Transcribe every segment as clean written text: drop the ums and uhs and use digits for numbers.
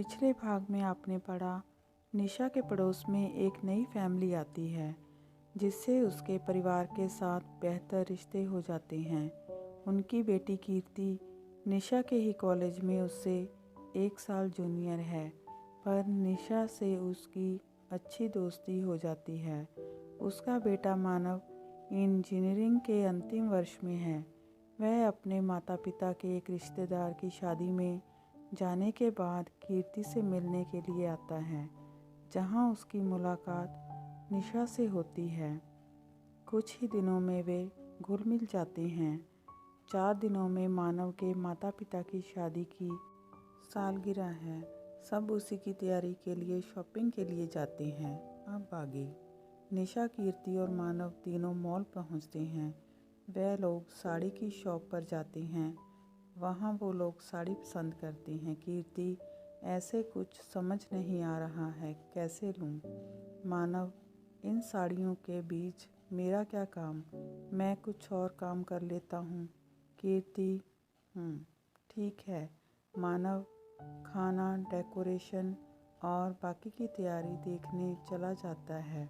पिछले भाग में आपने पढ़ा, निशा के पड़ोस में एक नई फैमिली आती है जिससे उसके परिवार के साथ बेहतर रिश्ते हो जाते हैं। उनकी बेटी कीर्ति निशा के ही कॉलेज में उससे 1 साल जूनियर है, पर निशा से उसकी अच्छी दोस्ती हो जाती है। उसका बेटा मानव इंजीनियरिंग के अंतिम वर्ष में है। वह अपने माता पिता के एक रिश्तेदार की शादी में जाने के बाद कीर्ति से मिलने के लिए आता है, जहां उसकी मुलाकात निशा से होती है। कुछ ही दिनों में वे घुल मिल जाते हैं। 4 दिनों में मानव के माता पिता की शादी की सालगिरह है। सब उसी की तैयारी के लिए शॉपिंग के लिए जाते हैं। अब आगे निशा, कीर्ति और मानव तीनों मॉल पहुंचते हैं। वह लोग साड़ी की शॉप पर जाते हैं। वहां वो लोग साड़ी पसंद करते हैं। कीर्ति, ऐसे कुछ समझ नहीं आ रहा है, कैसे लूं? मानव, इन साड़ियों के बीच मेरा क्या काम, मैं कुछ और काम कर लेता हूँ। कीर्ति, ठीक है। मानव खाना, डेकोरेशन और बाकी की तैयारी देखने चला जाता है।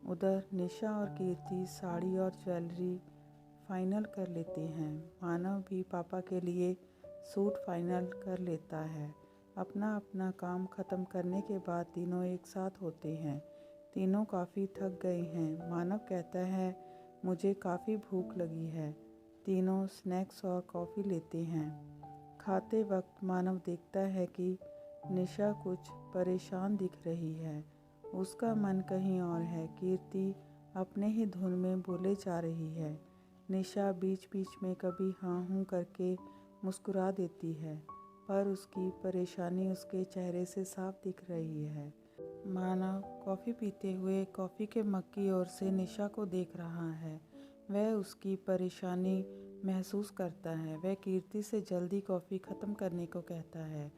उधर निशा और कीर्ति साड़ी और ज्वेलरी फाइनल कर लेते हैं। मानव भी पापा के लिए सूट फाइनल कर लेता है। अपना अपना काम ख़त्म करने के बाद तीनों एक साथ होते हैं। तीनों काफ़ी थक गए हैं। मानव कहता है, मुझे काफ़ी भूख लगी है। तीनों स्नैक्स और कॉफ़ी लेते हैं। खाते वक्त मानव देखता है कि निशा कुछ परेशान दिख रही है। उसका मन कहीं और है। कीर्ति अपने ही धुन में बोले जा रही है। निशा बीच बीच में कभी हाँ हूँ करके मुस्कुरा देती है, पर उसकी परेशानी उसके चेहरे से साफ दिख रही है। मानव कॉफ़ी पीते हुए कॉफ़ी के मग की ओर से निशा को देख रहा है। वह उसकी परेशानी महसूस करता है। वह कीर्ति से जल्दी कॉफ़ी ख़त्म करने को कहता है।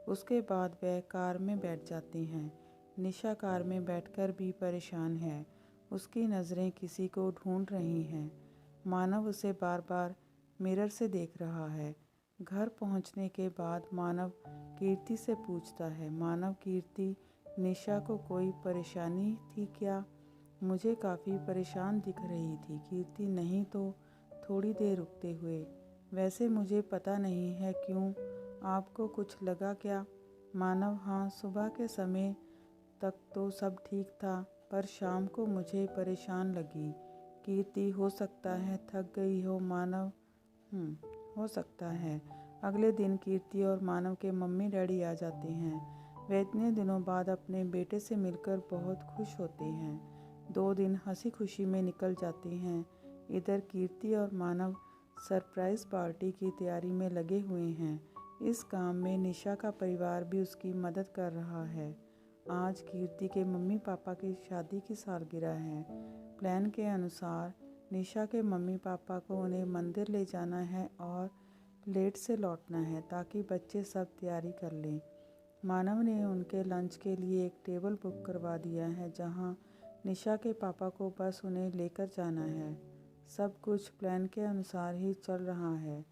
उसके बाद वह कार में बैठ जाते हैं। निशा कार में बैठकर भी परेशान है। उसकी नज़रें किसी को ढूंढ रही हैं। मानव उसे बार बार मिरर से देख रहा है। घर पहुंचने के बाद मानव कीर्ति से पूछता है, मानव, कीर्ति, निशा को कोई परेशानी थी क्या? मुझे काफ़ी परेशान दिख रही थी। कीर्ति, नहीं तो। थोड़ी देर रुकते हुए, वैसे मुझे पता नहीं है क्यों, आपको कुछ लगा क्या? मानव, हाँ, सुबह के समय तक तो सब ठीक था, पर शाम को मुझे परेशान लगी। कीर्ति, हो सकता है थक गई हो। मानव, हो सकता है। अगले दिन कीर्ति और मानव के मम्मी डैडी आ जाते हैं। वे इतने दिनों बाद अपने बेटे से मिलकर बहुत खुश होते हैं। 2 दिन हंसी खुशी में निकल जाते हैं। इधर कीर्ति और मानव सरप्राइज़ पार्टी की तैयारी में लगे हुए हैं। इस काम में निशा का परिवार भी उसकी मदद कर रहा है। आज कीर्ति के मम्मी पापा की शादी की सालगिरह है। प्लान के अनुसार निशा के मम्मी पापा को उन्हें मंदिर ले जाना है और लेट से लौटना है, ताकि बच्चे सब तैयारी कर लें। मानव ने उनके लंच के लिए एक टेबल बुक करवा दिया है, जहां निशा के पापा को बस उन्हें लेकर जाना है। सब कुछ प्लान के अनुसार ही चल रहा है।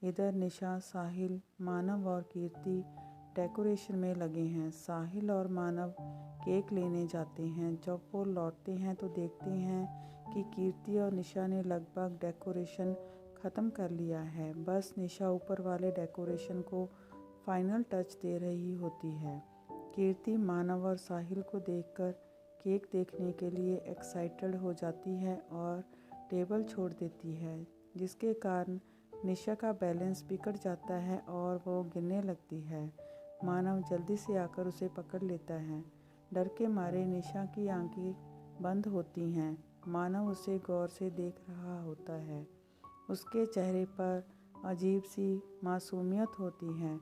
इधर निशा, साहिल, मानव और कीर्ति डेकोरेशन में लगे हैं। साहिल और मानव केक लेने जाते हैं। जब वो लौटते हैं तो देखते हैं कि कीर्ति और निशा ने लगभग डेकोरेशन ख़त्म कर लिया है। बस निशा ऊपर वाले डेकोरेशन को फाइनल टच दे रही होती है। कीर्ति मानव और साहिल को देखकर केक देखने के लिए एक्साइटेड हो जाती है और टेबल छोड़ देती है, जिसके कारण निशा का बैलेंस बिगड़ जाता है और वो गिरने लगती है। मानव जल्दी से आकर उसे पकड़ लेता है। डर के मारे निशा की आंखें बंद होती हैं। मानव उसे गौर से देख रहा होता है। उसके चेहरे पर अजीब सी मासूमियत होती है।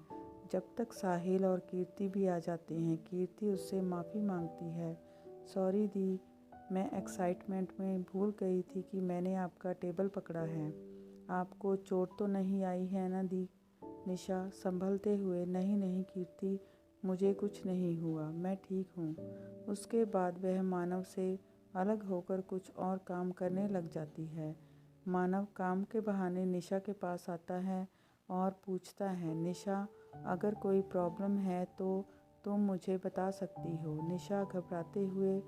जब तक साहिल और कीर्ति भी आ जाते हैं। कीर्ति उससे माफ़ी मांगती है। सॉरी दी, मैं एक्साइटमेंट में भूल गई थी कि मैंने आपका टेबल पकड़ा है। आपको चोट तो नहीं आई है ना दी? निशा संभलते हुए, नहीं नहीं कीर्ति, मुझे कुछ नहीं हुआ, मैं ठीक हूँ। उसके बाद वह मानव से अलग होकर कुछ और काम करने लग जाती है। मानव काम के बहाने निशा के पास आता है और पूछता है, निशा, अगर कोई प्रॉब्लम है तो तुम मुझे बता सकती हो। निशा घबराते हुए,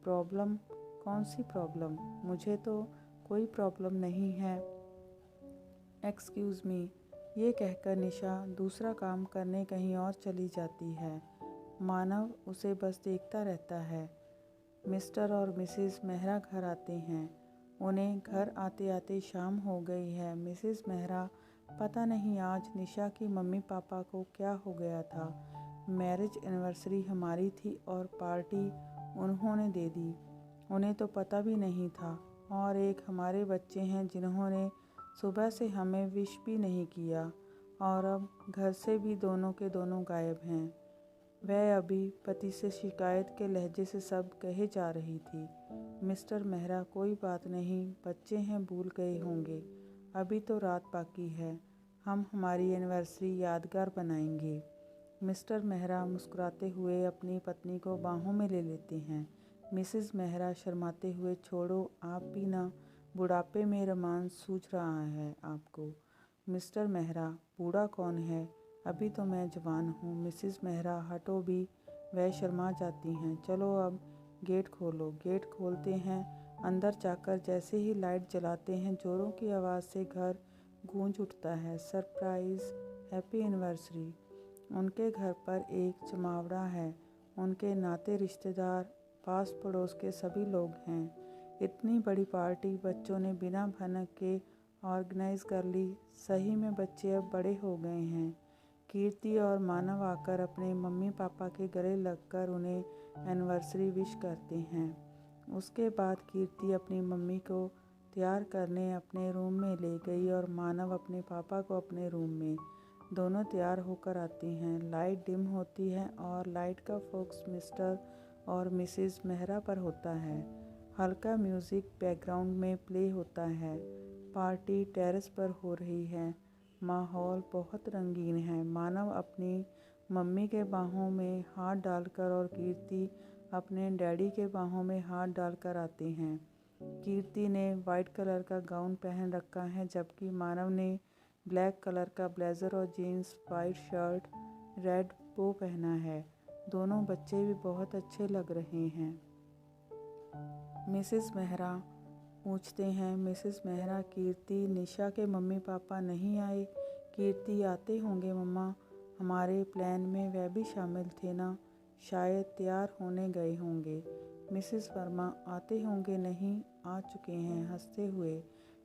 प्रॉब्लम? कौन सी प्रॉब्लम? मुझे तो कोई प्रॉब्लम नहीं है। Excuse me. ये कहकर निशा दूसरा काम करने कहीं और चली जाती है। मानव उसे बस देखता रहता है। मिस्टर और मिसेस मेहरा घर आते हैं। उन्हें घर आते आते शाम हो गई है। मिसेस मेहरा, पता नहीं आज निशा की मम्मी पापा को क्या हो गया था। मैरिज एनिवर्सरी हमारी थी और पार्टी उन्होंने दे दी। उन्हें तो पता भी नहीं था। और एक हमारे बच्चे हैं जिन्होंने सुबह से हमें विश भी नहीं किया, और अब घर से भी दोनों के दोनों गायब हैं। वह अभी पति से शिकायत के लहजे से सब कहे जा रही थी। मिस्टर मेहरा, कोई बात नहीं, बच्चे हैं, भूल गए होंगे। अभी तो रात बाकी है। हम हमारी एनिवर्सरी यादगार बनाएंगे। मिस्टर मेहरा मुस्कुराते हुए अपनी पत्नी को बाहों में ले लेते हैं। मिसेस मेहरा शर्माते हुए, छोड़ो, आप भी ना, बुढ़ापे में रोमांस सूझ रहा है आपको। मिस्टर मेहरा, बूढ़ा कौन है, अभी तो मैं जवान हूँ। मिसेस मेहरा, हटो भी। वह शर्मा जाती हैं। चलो अब गेट खोलो। गेट खोलते हैं। अंदर जाकर जैसे ही लाइट जलाते हैं, जोरों की आवाज़ से घर गूंज उठता है। Surprise, happy anniversary. उनके घर पर एक जमावड़ा है। उनके नाते रिश्तेदार, पास पड़ोस के सभी लोग हैं। इतनी बड़ी पार्टी बच्चों ने बिना भनक के ऑर्गेनाइज कर ली। सही में बच्चे अब बड़े हो गए हैं। कीर्ति और मानव आकर अपने मम्मी पापा के गले लगकर उन्हें एनिवर्सरी विश करते हैं। उसके बाद कीर्ति अपनी मम्मी को तैयार करने अपने रूम में ले गई और मानव अपने पापा को अपने रूम में। दोनों तैयार होकर आती हैं। लाइट डिम होती है और लाइट का फोकस मिस्टर और मिसेस मेहरा पर होता है। हल्का म्यूज़िक बैकग्राउंड में प्ले होता है। पार्टी टेरेस पर हो रही है। माहौल बहुत रंगीन है। मानव अपनी मम्मी के बाहों में हाथ डालकर और कीर्ति अपने डैडी के बाहों में हाथ डालकर आते हैं। कीर्ति ने वाइट कलर का गाउन पहन रखा है, जबकि मानव ने ब्लैक कलर का ब्लेज़र और जीन्स, वाइट शर्ट, रेड बो पहना है। दोनों बच्चे भी बहुत अच्छे लग रहे हैं। मिसेस मेहरा पूछते हैं। मिसेस मेहरा, कीर्ति, निशा के मम्मी पापा नहीं आए? कीर्ति, आते होंगे मम्मा, हमारे प्लान में वह भी शामिल थे ना, शायद तैयार होने गए होंगे। मिसेस वर्मा, आते होंगे? नहीं, आ चुके हैं, हंसते हुए।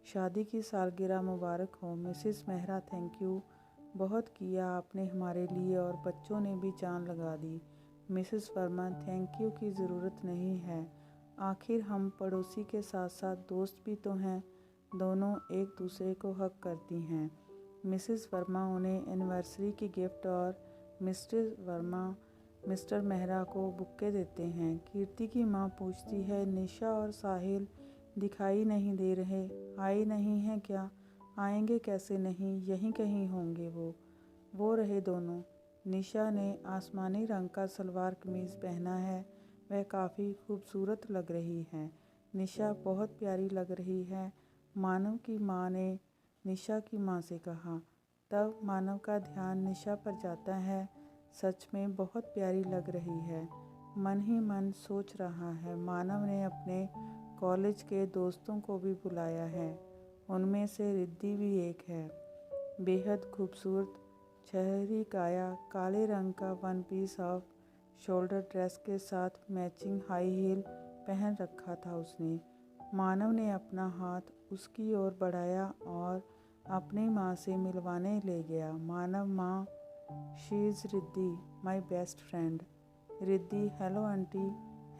शादी की सालगिरह मुबारक हो। मिसेस मेहरा, थैंक यू, बहुत किया आपने हमारे लिए, और बच्चों ने भी जान लगा दी। मिसेस वर्मा, थैंक यू की ज़रूरत नहीं है, आखिर हम पड़ोसी के साथ साथ दोस्त भी तो हैं। दोनों एक दूसरे को हक करती हैं। मिसेस वर्मा उन्हें एनिवर्सरी की गिफ्ट और मिस्टर मेहरा को बुक्के देते हैं। कीर्ति की माँ पूछती है, निशा और साहिल दिखाई नहीं दे रहे, आए नहीं हैं क्या? आएंगे कैसे नहीं, यहीं कहीं होंगे वो रहे दोनों। निशा ने आसमानी रंग का सलवार कमीज़ पहना है। वह काफ़ी खूबसूरत लग रही है। निशा बहुत प्यारी लग रही है, मानव की माँ ने निशा की माँ से कहा। तब मानव का ध्यान निशा पर जाता है। सच में बहुत प्यारी लग रही है, मन ही मन सोच रहा है। मानव ने अपने कॉलेज के दोस्तों को भी बुलाया है। उनमें से रिद्धि भी एक है। बेहद खूबसूरत, शहरी काया, काले रंग का one piece off shoulder dress के साथ मैचिंग हाई हील पहन रखा था उसने। मानव ने अपना हाथ उसकी ओर बढ़ाया और अपनी माँ से मिलवाने ले गया। मानव, माँ, she is Riddhi, my best friend. Riddhi, hello aunty,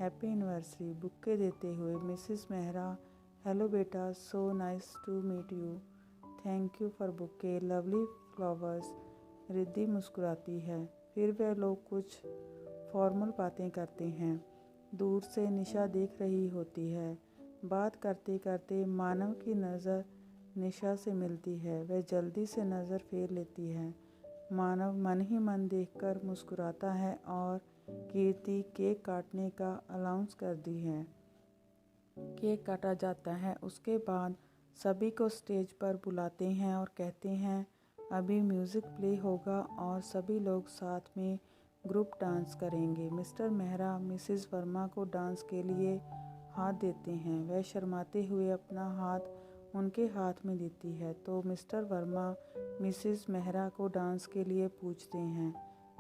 happy anniversary, bouquet देते हुए। मिसेस मेहरा, हेलो बेटा, so nice to meet you, thank you for bouquet, lovely flowers. Riddhi मुस्कुराती है। फिर वे लोग कुछ फॉर्मल बातें करते हैं। दूर से निशा देख रही होती है। बात करते करते मानव की नज़र निशा से मिलती है। वह जल्दी से नज़र फेर लेती है। मानव मन ही मन देखकर मुस्कुराता है और कीर्ति केक काटने का अनाउंस करती है। केक काटा जाता है। उसके बाद सभी को स्टेज पर बुलाते हैं और कहते हैं, अभी म्यूज़िक प्ले होगा और सभी लोग साथ में ग्रुप डांस करेंगे। मिस्टर मेहरा मिसेस वर्मा को डांस के लिए हाथ देते हैं। वह शर्माते हुए अपना हाथ उनके हाथ में देती है तो मिस्टर वर्मा मिसेस मेहरा को डांस के लिए पूछते हैं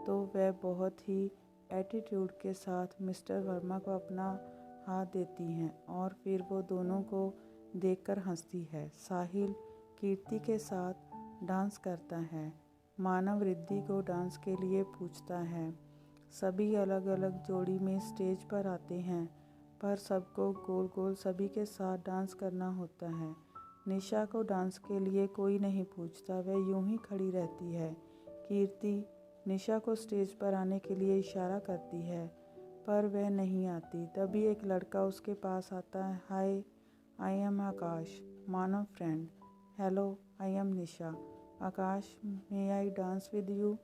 तो वह बहुत ही एटीट्यूड के साथ मिस्टर वर्मा को अपना हाथ देती हैं और फिर वो दोनों को देखकर हंसती है। साहिल कीर्ति के साथ डांस करता है। मानव रिद्धि को डांस के लिए पूछता है। सभी अलग अलग जोड़ी में स्टेज पर आते हैं पर सबको गोल गोल सभी के साथ डांस करना होता है। निशा को डांस के लिए कोई नहीं पूछता, वह यूं ही खड़ी रहती है। कीर्ति निशा को स्टेज पर आने के लिए इशारा करती है पर वह नहीं आती। तभी एक लड़का उसके पास आता है। Hi, I am Akash, Manav friend. Hello, I am Nisha. Akash, may I dance with you?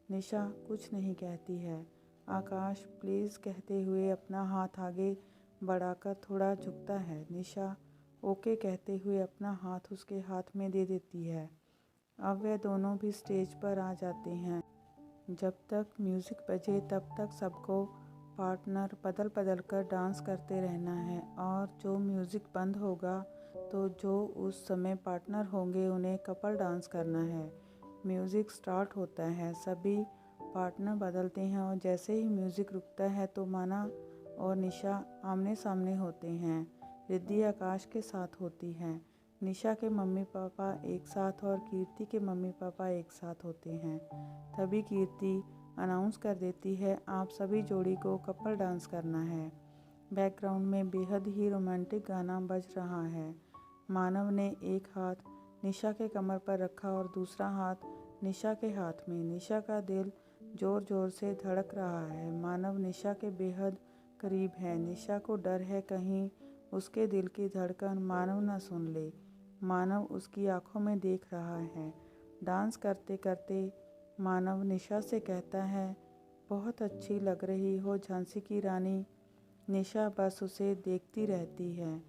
Nisha कुछ नहीं कहती है। आकाश प्लीज़ कहते हुए अपना हाथ आगे बढ़ाकर थोड़ा झुकता है। निशा ओके कहते हुए अपना हाथ उसके हाथ में दे देती है। अब वे दोनों भी स्टेज पर आ जाते हैं। जब तक म्यूज़िक बजे तब तक सबको पार्टनर बदल बदल कर डांस करते रहना है और जो म्यूज़िक बंद होगा तो जो उस समय पार्टनर होंगे उन्हें कपल डांस करना है। म्यूज़िक स्टार्ट होता है, सभी पार्टनर बदलते हैं और जैसे ही म्यूज़िक रुकता है तो माना और निशा आमने सामने होते हैं। रिद्धि आकाश के साथ होती है। निशा के मम्मी पापा एक साथ और कीर्ति के मम्मी पापा एक साथ होते हैं। तभी कीर्ति अनाउंस कर देती है, आप सभी जोड़ी को कपल डांस करना है। बैकग्राउंड में बेहद ही रोमांटिक गाना बज रहा है। मानव ने एक हाथ निशा के कमर पर रखा और दूसरा हाथ निशा के हाथ में। निशा का दिल ज़ोर ज़ोर से धड़क रहा है। मानव निशा के बेहद करीब है। निशा को डर है कहीं उसके दिल की धड़कन मानव न सुन ले। मानव उसकी आंखों में देख रहा है। डांस करते करते मानव निशा से कहता है, बहुत अच्छी लग रही हो झांसी की रानी। निशा बस उसे देखती रहती है,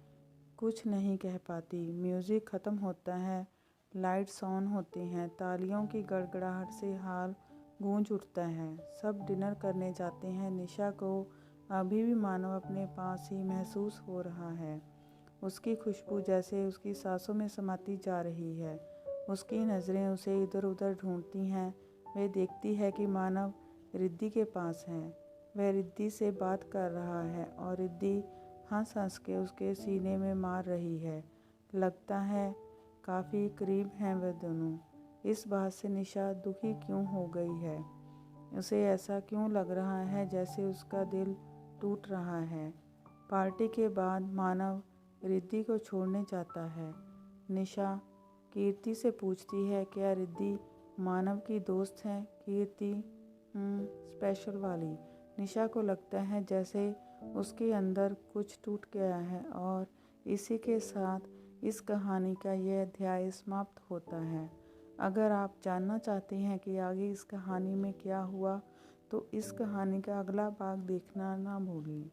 कुछ नहीं कह पाती। म्यूज़िक ख़त्म होता है, लाइट्स ऑन होते हैं, तालियों की गड़गड़ाहट से हाल गूंज उठता है। सब डिनर करने जाते हैं। निशा को अभी भी मानव अपने पास ही महसूस हो रहा है। उसकी खुशबू जैसे उसकी सांसों में समाती जा रही है। उसकी नज़रें उसे इधर उधर ढूंढती हैं। वह देखती है कि मानव रिद्धि के पास है। वह रिद्धि से बात कर रहा है और रिद्धि हंस हंस के उसके सीने में मार रही है। लगता है काफ़ी करीब हैं वह दोनों। इस बात से निशा दुखी क्यों हो गई है? उसे ऐसा क्यों लग रहा है जैसे उसका दिल टूट रहा है? पार्टी के बाद मानव रिद्धि को छोड़ने जाता है। निशा कीर्ति से पूछती है, क्या रिद्धि मानव की दोस्त है? कीर्ति स्पेशल वाली। निशा को लगता है जैसे उसके अंदर कुछ टूट गया है और इसी के साथ इस कहानी का यह अध्याय समाप्त होता है। अगर आप जानना चाहते हैं कि आगे इस कहानी में क्या हुआ तो इस कहानी का अगला भाग देखना ना भूलें।